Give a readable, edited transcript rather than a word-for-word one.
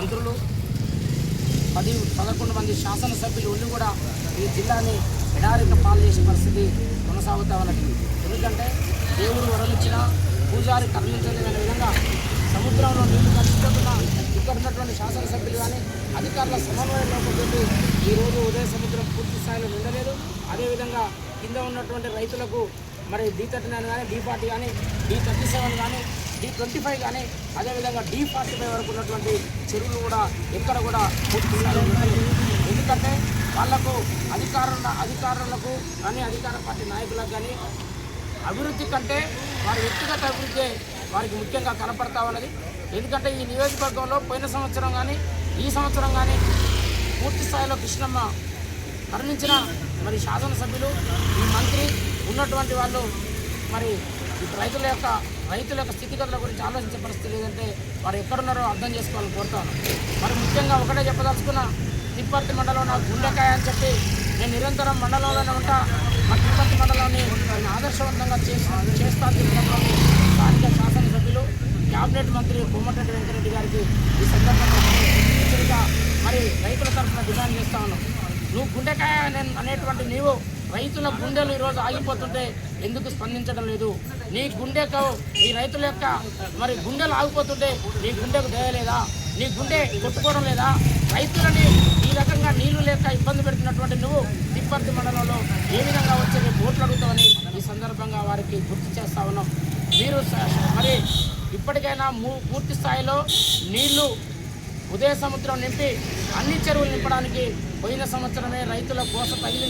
మంత్రులు 10-11 మంది శాసనసభ్యులు ఉండి కూడా ఈ జిల్లాని ఎడారిక పాలు చేసే పరిస్థితి కొనసాగుతా ఉన్నది. ఎందుకంటే దేవుడు వరలిచ్చిన పూజారి కరుణించలేని విధంగా సముద్రంలో నీళ్లు కలిసిపోతున్న ఇక్కడ ఉన్నటువంటి శాసనసభ్యులు కానీ అధికారుల సమన్వయం లోపలికి ఈరోజు ఉదయ సముద్రం పూర్తి స్థాయిలో నిండలేదు. అదేవిధంగా కింద ఉన్నటువంటి రైతులకు మరి D39 కానీ D40 కానీ D37 కానీ D25 కానీ అదేవిధంగా D45 వరకు ఉన్నటువంటి చెరువులు కూడా ఎక్కడ కూడా పూర్తి స్థాయిలో నిండలేదు. ఎందుకంటే వాళ్లకు అధికారులకు కానీ అధికార పార్టీ నాయకులకు కానీ అభివృద్ధి కంటే వారి వ్యక్తిగత అభివృద్ధి వారికి ముఖ్యంగా కనపడతా ఉన్నది. ఎందుకంటే ఈ నియోజకవర్గంలో పోయిన సంవత్సరం కానీ ఈ సంవత్సరం కానీ పూర్తి స్థాయిలో కృష్ణమ్మ మరణించిన మరి శాసనసభ్యులు ఈ మంత్రి ఉన్నటువంటి వాళ్ళు మరి రైతుల యొక్క స్థితిగతుల గురించి ఆలోచించే పరిస్థితి లేదంటే వారు ఎక్కడున్నారో అర్థం చేసుకోవాలని కోరుతాను. మరి ముఖ్యంగా ఒకటే చెప్పదలుచుకున్న తిప్పర్తి మండలం నాకు గుండెకాయ అని చెప్పి నేను నిరంతరం మండలంలోనే ఉంటా. మా తిప్పర్తి మండలాన్ని నేను ఆదర్శవంతంగా చేస్తాను చెప్పడంలోని స్థానిక శాసనసభ్యులు క్యాబినెట్ మంత్రి కోమటిరెడ్డి వెంకటరెడ్డి గారికి ఈ సందర్భంగా హెచ్చరిక మరి రైతుల తరఫున డిమాండ్ చేస్తా ఉన్నాం. నువ్వు గుండెకాయ అనేటువంటి నీవు రైతుల గుండెలు ఈరోజు ఆగిపోతుంటే ఎందుకు స్పందించడం లేదు? నీ గుండెకు ఈ రైతుల యొక్క మరి గుండెలు ఆగిపోతుంటే నీ గుండెకు దయలేదా? నీ గుండె కొట్టుకోవడం లేదా? రైతులని ఈ రకంగా నీళ్లు లేక ఇబ్బంది పెడుతున్నటువంటి నువ్వు తిప్పర్తి మండలంలో ఏ విధంగా వచ్చే ఓట్లు అడుగుతావని ఈ సందర్భంగా వారికి గుర్తు చేస్తా ఉన్నాం. మీరు మరి ఇప్పటికైనా పూర్తి స్థాయిలో నీళ్లు ఉదయ సముద్రం నింపి అన్ని చెరువులు నింపడానికి పోయిన సంవత్సరమే రైతుల కోస తగిలి